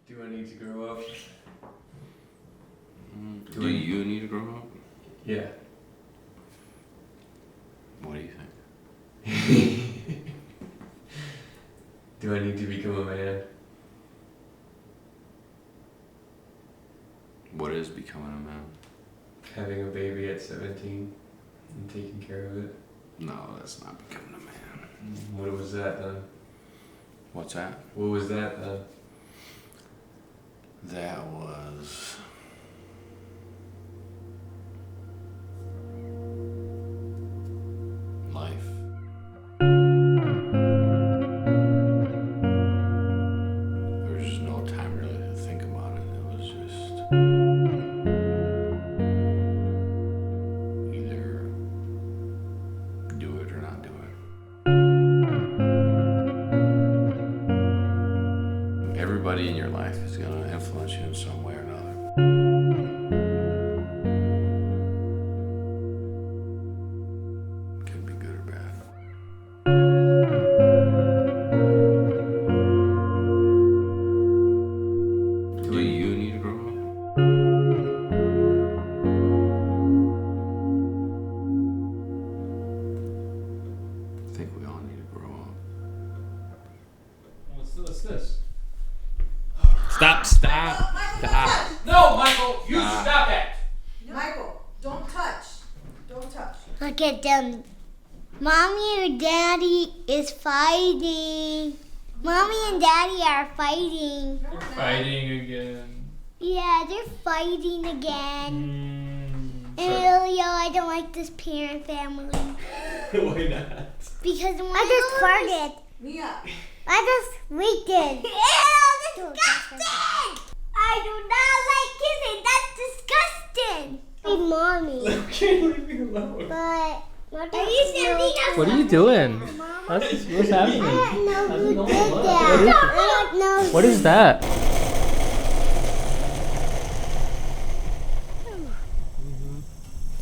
Do I need to grow up? Do you need to grow up? Yeah. What do you think? Do I need to become a man? What is becoming a man? Having a baby at 17 and taking care of it? No, that's not becoming a man. What was that then? What's that? What was that then? That was... life. There was just no time really to think about it. It was just... either do it or not do it. Everybody in your life is going to influence you in some way or another. Could be good or bad. Do you need to grow up? I think we all need to grow up. What's this? Stop. No, Michael, you stop that! Michael, don't touch. Don't touch. Look at them. Mommy and Daddy is fighting. Mommy and Daddy are fighting. No, Fighting again. Yeah, they're fighting again. Emilio, I don't like this parent family. Why not? Because I just farted. Mia. I just leaked it. Ew, disgusting! I do not like kissing. That's disgusting. Hey, Mommy. Okay, leave me alone. But what What are you doing? What's happening? I don't know who did that. I don't know. What is that?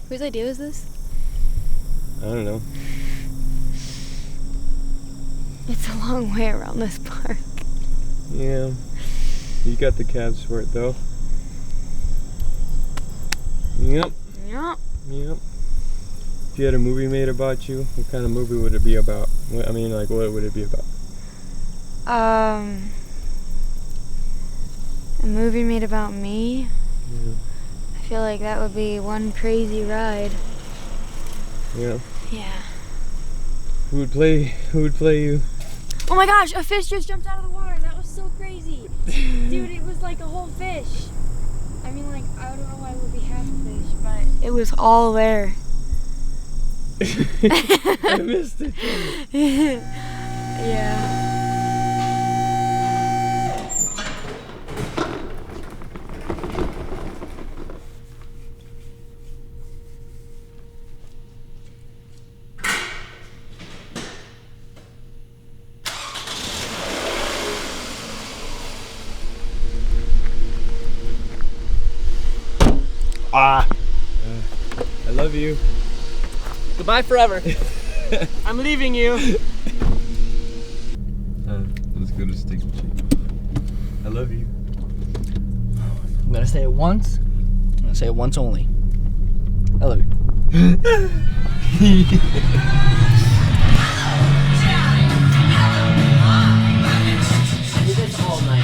Whose idea was this? I don't know. It's a long way around this park. Yeah, you got the calves for it though. Yep. Yep. If you had a movie made about you, what kind of movie would it be about? What would it be about? A movie made about me? Yeah. I feel like that would be one crazy ride. Yeah. Yeah. Who would play you? Oh my gosh, a fish just jumped out of the water. That was so crazy. Dude, it was like a whole fish. I mean, like, I don't know why it would be half a fish, but it was all there. I missed it. Yeah. I love you. Goodbye forever. I'm leaving you. Let's go to Stick and Shake. I love you. I'm gonna say it once. I'm gonna say it once only. I love you. Do this all night.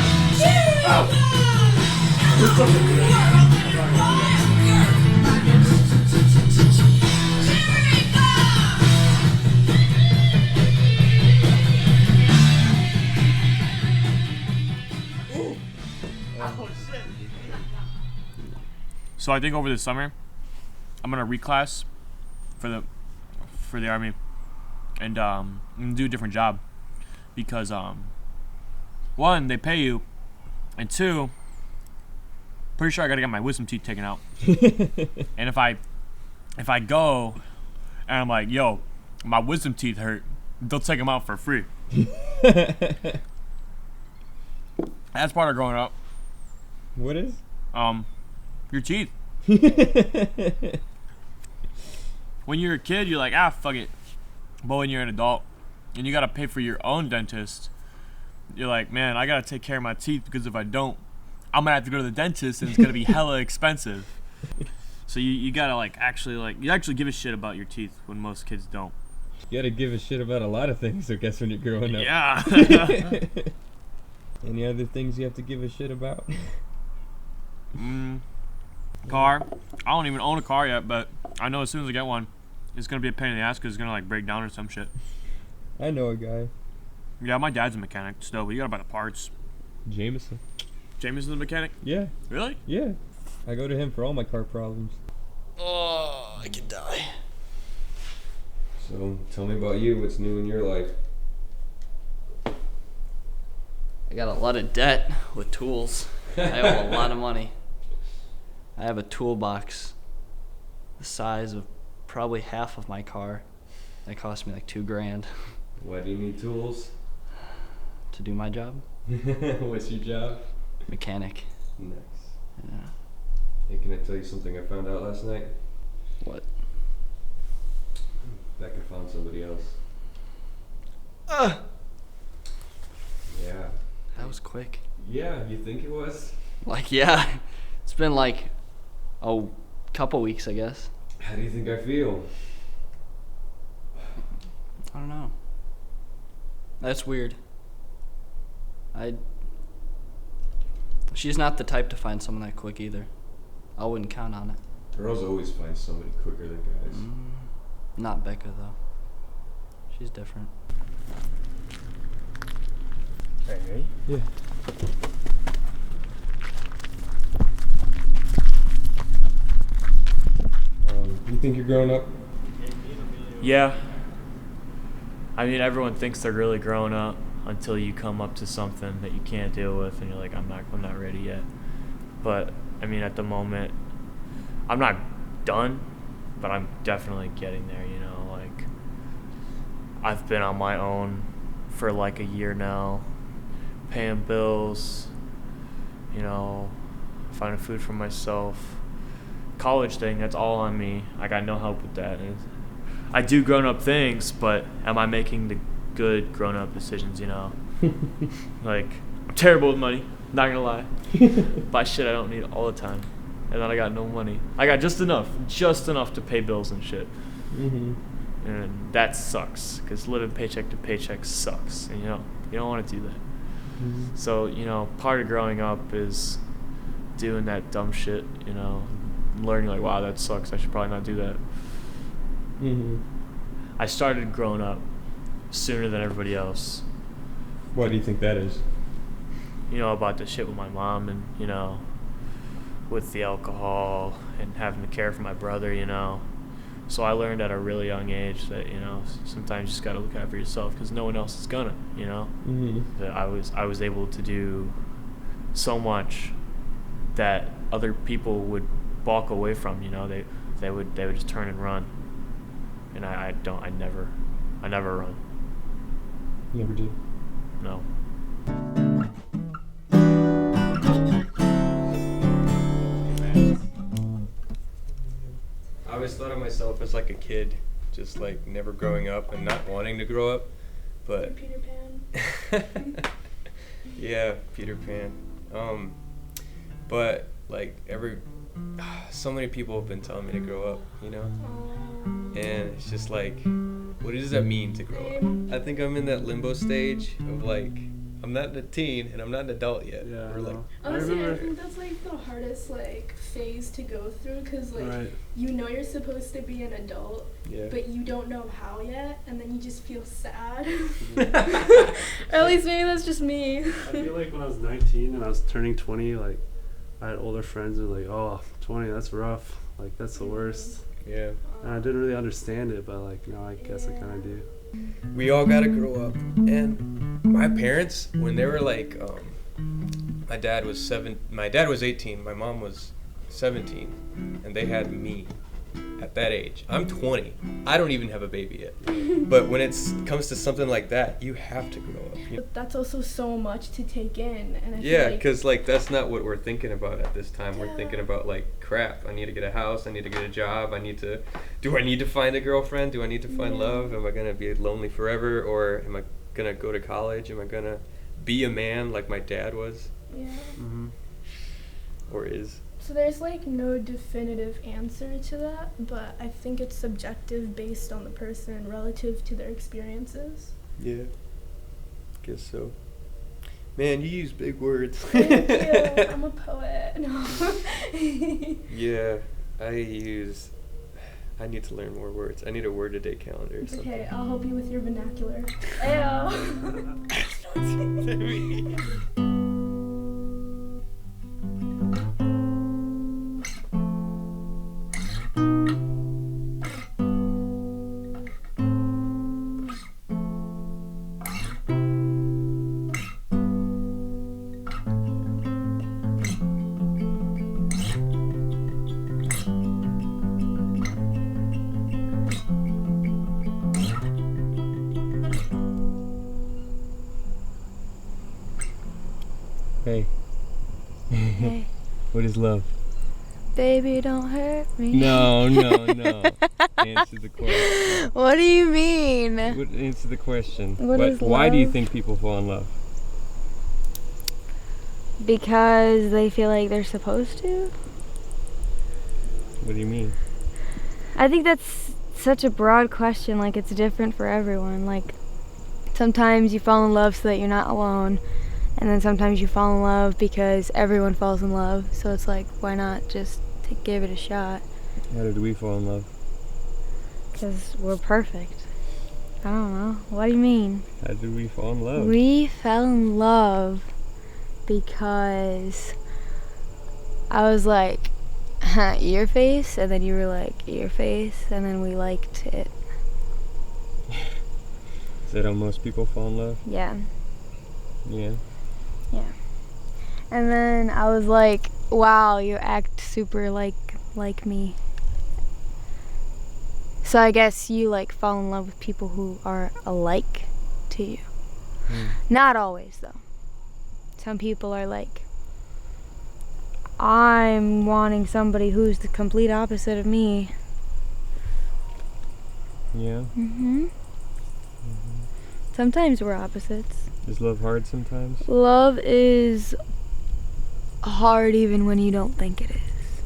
So I think over the summer, I'm gonna reclass for the army, and I'm gonna do a different job because one, they pay you, and two, pretty sure I gotta get my wisdom teeth taken out. And if I go and I'm like, yo, my wisdom teeth hurt, they'll take them out for free. That's part of growing up. What is? Your teeth. When you're a kid, you're like, fuck it. But when you're an adult and you gotta pay for your own dentist, you're like, man, I gotta take care of my teeth because if I don't, I'm gonna have to go to the dentist and it's gonna be hella expensive. So you gotta you actually give a shit about your teeth when most kids don't. You gotta give a shit about a lot of things, I guess, when you're growing up. Yeah. Any other things you have to give a shit about? Car. I don't even own a car yet, but I know as soon as I get one, it's gonna be a pain in the ass because it's gonna like break down or some shit. I know a guy. Yeah, my dad's a mechanic still, but you gotta buy the parts. Jameson. Jameson's a mechanic? Yeah. Really? Yeah. I go to him for all my car problems. Oh, I could die. So, tell me about you. What's new in your life? I got a lot of debt with tools. I owe a lot of money. I have a toolbox the size of probably half of my car. That cost me like $2,000 Why do you need tools? to do my job. What's your job? Mechanic. Nice. Yeah. Hey, can I tell you something I found out last night? What? Becca found somebody else. Yeah. That was quick. Yeah, you think it was? Like, yeah. It's been like a couple weeks, I guess. How do you think I feel? I don't know. That's weird. She's not the type to find someone that quick either. I wouldn't count on it. Girls always find somebody quicker than guys. Not Becca, though. She's different. Alright, ready? Yeah. You think you're growing up? Yeah. I mean, everyone thinks they're really grown up until you come up to something that you can't deal with, and you're like, I'm not ready yet. But I mean, at the moment, I'm not done, but I'm definitely getting there. You know, like I've been on my own for like a year now, paying bills. You know, finding food for myself. College thing, that's all on me. I got no help with that. I do grown-up things, but am I making the good grown-up decisions, you know? Like, I'm terrible with money, not gonna lie. Buy shit I don't need all the time. And then I got no money. I got just enough to pay bills and shit. Mm-hmm. And that sucks, because living paycheck to paycheck sucks. And you don't want to do that. Mm-hmm. So, you know, part of growing up is doing that dumb shit, you know, learning like, wow, that sucks, I should probably not do that. Mm-hmm. I started growing up sooner than everybody else. Why do you think that is? You know, about the shit with my mom and, you know, with the alcohol and having to care for my brother, you know. So I learned at a really young age that, you know, sometimes you just got to look out for yourself because no one else is gonna, you know. Mm-hmm. That I was able to do so much that other people would balk away from, you know. They would just turn and run. And I never run. You never did? No. I always thought of myself as like a kid, just like never growing up and not wanting to grow up, but Peter Pan. yeah, Peter Pan. But like so many people have been telling me to grow up, you know, and it's just like, what does that mean to grow up? I think I'm in that limbo stage of like, I'm not a teen and I'm not an adult yet. Yeah, Or like, honestly, I think that's like the hardest like phase to go through because like you know you're supposed to be an adult, yeah. but you don't know how yet, and then you just feel sad. Or at least maybe that's just me. I feel like when I was 19 and I was turning 20, like I had older friends who were like, "Oh, 20, that's rough. Like that's the worst." Yeah. And I didn't really understand it, but like now I guess I kind of do. We all gotta grow up. And my parents, when they were like, my dad was 18, my mom was 17, and they had me at that age. I'm 20. I don't even have a baby yet. But when it comes to something like that, you have to grow up. But that's also so much to take in, and I feel Yeah, like because like that's not what we're thinking about at this time. We're Yeah. thinking about like, crap, I need to get a house, I need to get a job, do I need to find a girlfriend? Do I need to find love? Am I gonna be lonely forever, or am I gonna go to college? Am I gonna be a man like my dad was? yeah. Mm-hmm. or is? So there's like no definitive answer to that, but I think it's subjective based on the person relative to their experiences. Yeah, guess so. Man, you use big words. Thank you. I'm a poet. No. Yeah, I need to learn more words. I need a word a day calendar or It's something. okay, I'll help you with your vernacular. Hey. Hey. What is love? Baby, don't hurt me. No. Answer the question. What do you mean? Answer the question. What is Why do you love? think people fall in love? Because they feel like they're supposed to? What do you mean? I think that's such a broad question. Like, it's different for everyone. Like, sometimes you fall in love so that you're not alone. And then sometimes you fall in love because everyone falls in love. So it's like, why not just give it a shot? How did we fall in love? Because we're perfect. I don't know. What do you mean? How did we fall in love? We fell in love because I was like, your face, and then you were like, your face, and then we liked it. Is that how most people fall in love? Yeah. Yeah. Yeah. And then I was like, wow, you act super like me. So I guess you like fall in love with people who are alike to you. Not always though. Some people are like, I'm wanting somebody who's the complete opposite of me. Yeah. Sometimes we're opposites. Is love hard sometimes? Love is hard even when you don't think it is.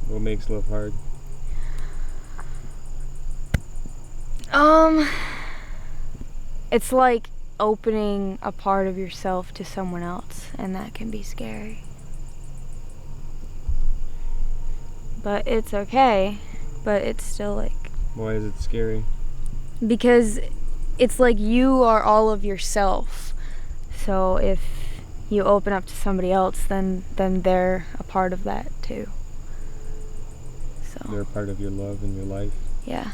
What makes love hard? It's like opening a part of yourself to someone else, and that can be scary. But it's okay, but it's still like... Why is it scary? Because it's like you are all of yourself. So if you open up to somebody else, then they're a part of that too. So They're a part of your love and your life. yeah.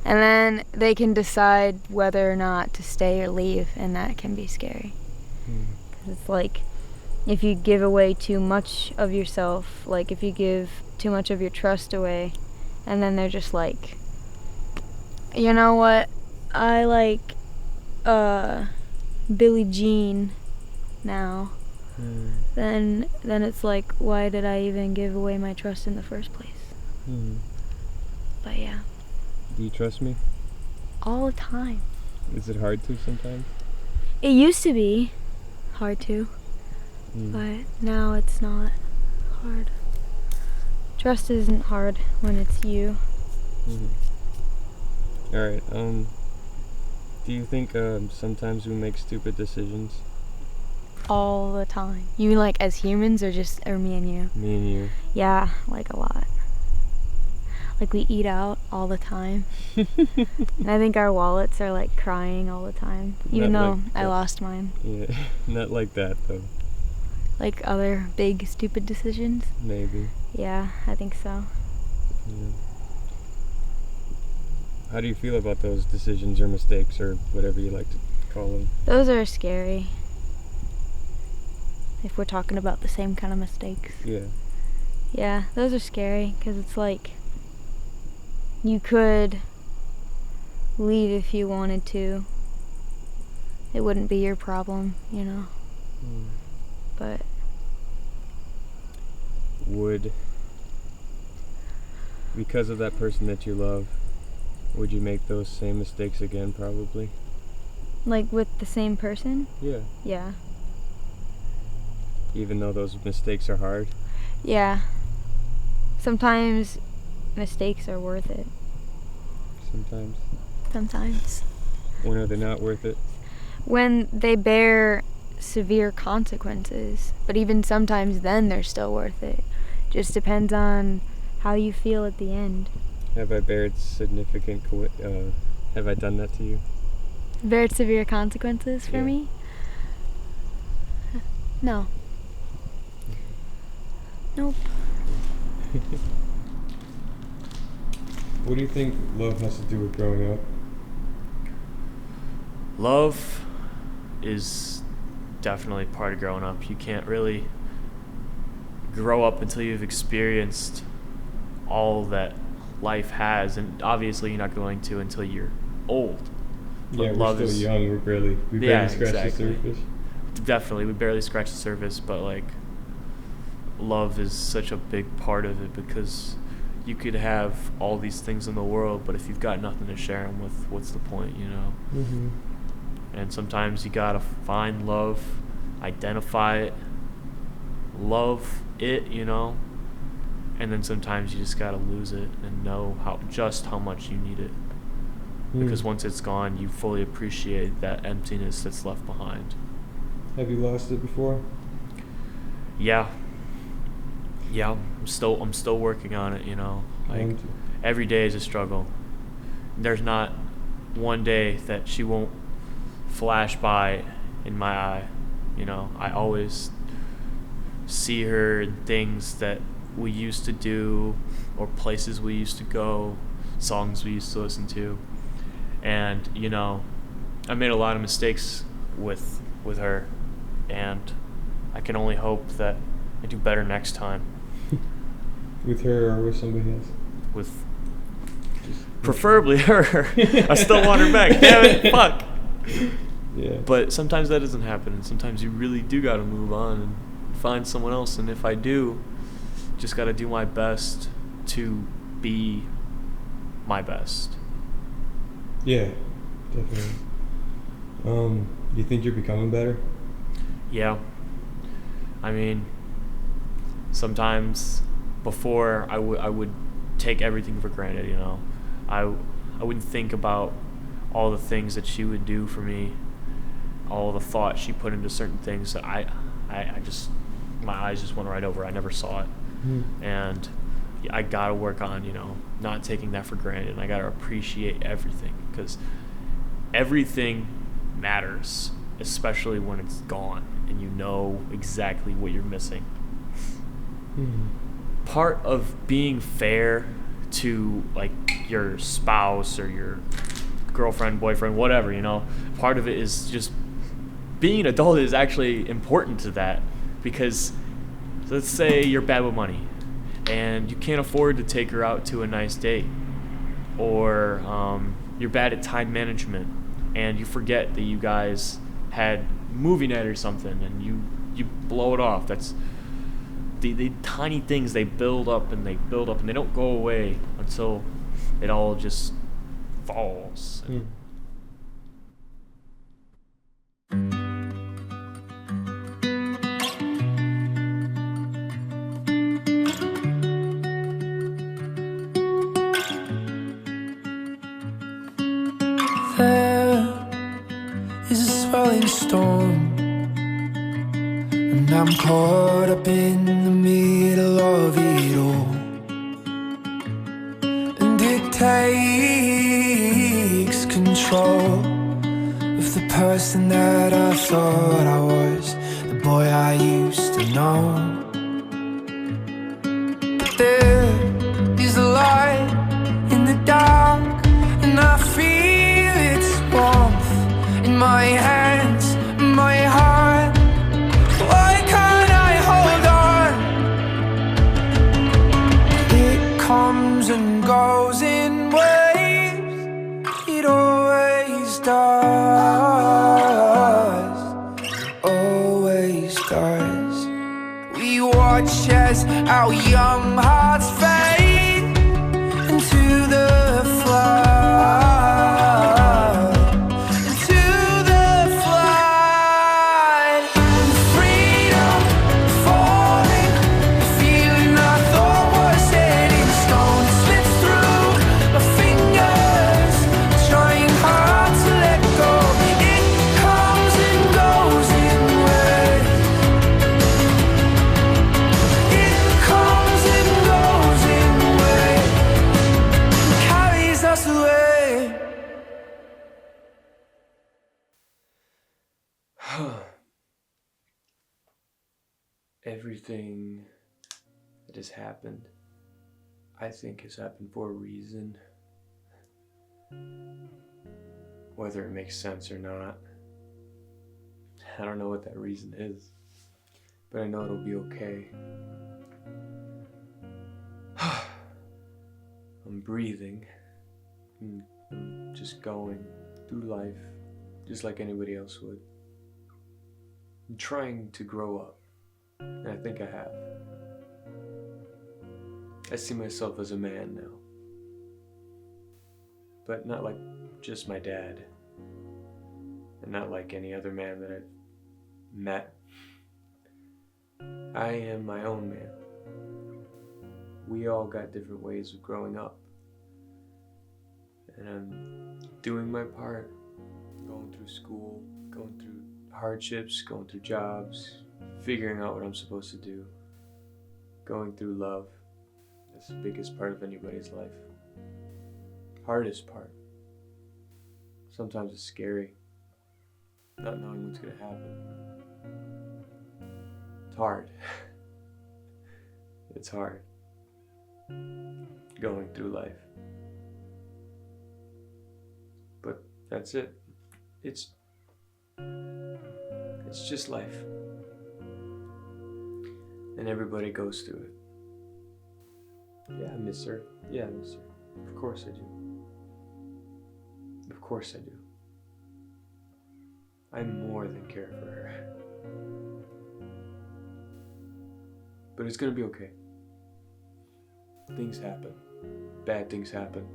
And then they can decide whether or not to stay or leave, and that can be scary. 'Cause it's like, if you give away too much of yourself, like if you give too much of your trust away, and then they're just like, you know what, I like Billie Jean now, then it's like, why did I even give away my trust in the first place? But yeah. Do you trust me? All the time. Is it hard to sometimes? It used to be hard to, but now it's not hard. Trust isn't hard when it's you. Alright, do you think sometimes we make stupid decisions? All the time. You mean like as humans or me and you? Me and you. Yeah, like a lot. Like we eat out all the time. And I think our wallets are like crying all the time. Even Not though like I that. lost mine. Yeah, not like that though. Like other big stupid decisions? Maybe. Yeah, I think so. Yeah. How do you feel about those decisions or mistakes or whatever you like to call them? Those are scary. If we're talking about the same kind of mistakes. Yeah. Yeah, those are scary because it's like you could leave if you wanted to. It wouldn't be your problem, you know. But Would, because of that person that you love, would you make those same mistakes again probably? like with the same person? Yeah. Yeah. even though those mistakes are hard? Yeah. Sometimes mistakes are worth it. Sometimes. Sometimes. When are they not worth it? When they bear severe consequences. But even sometimes then they're still worth it. Just depends on how you feel at the end. Have I bared significant, have I done that to you? Very severe consequences for me? No. Nope. What do you think love has to do with growing up? Love is definitely part of growing up. You can't really grow up until you've experienced all that life has, and obviously you're not going to until you're old. Yeah, we're still young. We barely scratch the surface. Definitely, we barely scratch the surface, but like, love is such a big part of it, because you could have all these things in the world, but if you've got nothing to share them with, what's the point, you know? Mm-hmm. And sometimes you gotta find love, identify it, love it, you know? And then sometimes you just gotta lose it and know how much you need it. Because once it's gone, you fully appreciate that emptiness that's left behind. Have you lost it before? Yeah, I'm still working on it, you know. Like, every day is a struggle. There's not one day that she won't flash by in my eye, you know. I always see her in things that we used to do, or places we used to go, songs we used to listen to. And, you know, I made a lot of mistakes with her, and I can only hope that I do better next time. With her or with somebody else? With preferably her. I still want her back. Damn it, fuck. Yeah. But sometimes that doesn't happen, and sometimes you really do gotta move on and find someone else. And if I do, just gotta do my best to be my best. Yeah, definitely. Do you think you're becoming better? Yeah. I mean, sometimes before I would take everything for granted, you know. I wouldn't think about all the things that she would do for me, all the thought she put into certain things that I just, my eyes just went right over. I never saw it. And I gotta work on, you know, not taking that for granted, and I gotta appreciate everything, because everything matters, especially when it's gone and you know exactly what you're missing. Part of being fair to, like, your spouse or your girlfriend, boyfriend, whatever, you know, part of it is just being an adult is actually important to that, because let's say you're bad with money and you can't afford to take her out to a nice date, or you're bad at time management and you forget that you guys had movie night or something and you blow it off. That's the tiny things, they build up and they build up and they don't go away until it all just falls. Is a swelling storm, and I'm caught up in the middle of it all, and it takes control of the person that I thought I was, the boy I used to know. But there is a light in the dark, and I feel its warmth in my hands, my heart. Why can't I hold on? It comes and goes in waves, it always does, always does. We watch as our young hearts fade into the flood. Freedom everything that has happened, I think has happened for a reason. Whether it makes sense or not, I don't know what that reason is, but I know it'll be okay. I'm breathing. I'm just going through life just like anybody else would. I'm trying to grow up, and I think I have. I see myself as a man now, but not like just my dad, and not like any other man that I've met. I am my own man. We all got different ways of growing up, and I'm doing my part, going through school, going through hardships, going through jobs, figuring out what I'm supposed to do, going through love. That's the biggest part of anybody's life. Hardest part. Sometimes it's scary, not knowing what's gonna happen. It's hard. It's hard. Going through life. But that's it. It's just life. And everybody goes through it. Yeah, I miss her. Yeah, I miss her. Of course I do. Of course I do. I more than care for her. But it's gonna be okay. Things happen. Bad things happen.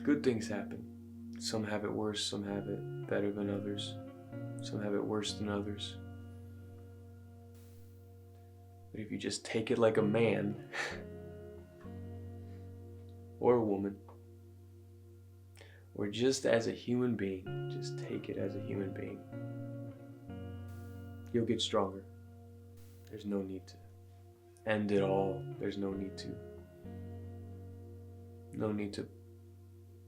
Good things happen. Some have it worse, some have it better than others. Some have it worse than others. But if you just take it like a man, or a woman, or just as a human being, just take it as a human being, you'll get stronger. There's no need to end it all. There's no need to. No need to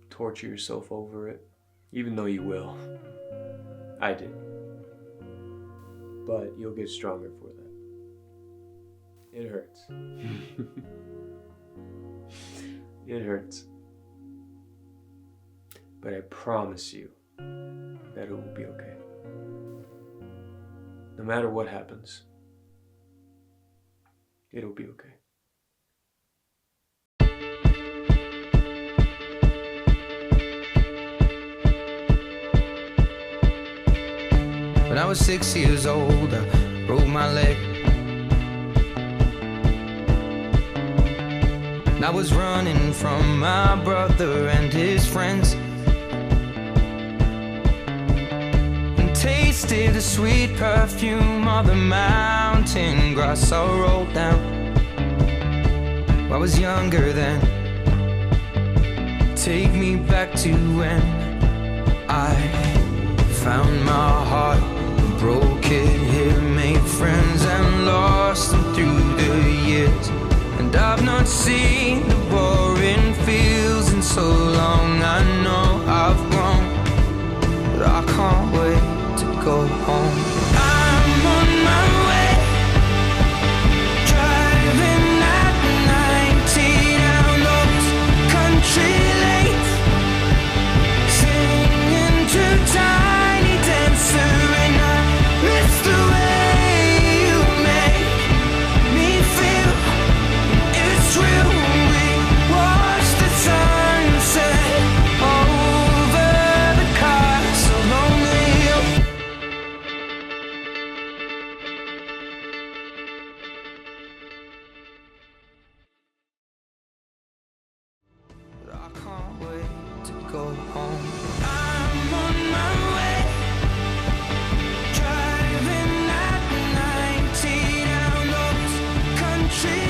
torture yourself over it, even though you will. I did. But you'll get stronger for that. It hurts. It hurts. But I promise you that it will be okay. No matter what happens, it'll be okay. When I was 6 years old, I broke my leg. And I was running from my brother and his friends, and tasted the sweet perfume of the mountain grass I rolled down. I was younger then. Take me back to when I found my heart, broke it here, made friends and lost them through the years. And I've not seen the boring fields in so long. I know I've grown, but I can't wait to go home. I'm on my way, driving at 90 down those country lanes, singing to Tiny Dancer, and I miss the way you make me feel. It's real. We watch the sunset over the castle on the hill. But I can't wait to go home. I'm on my way, driving at 90 down those country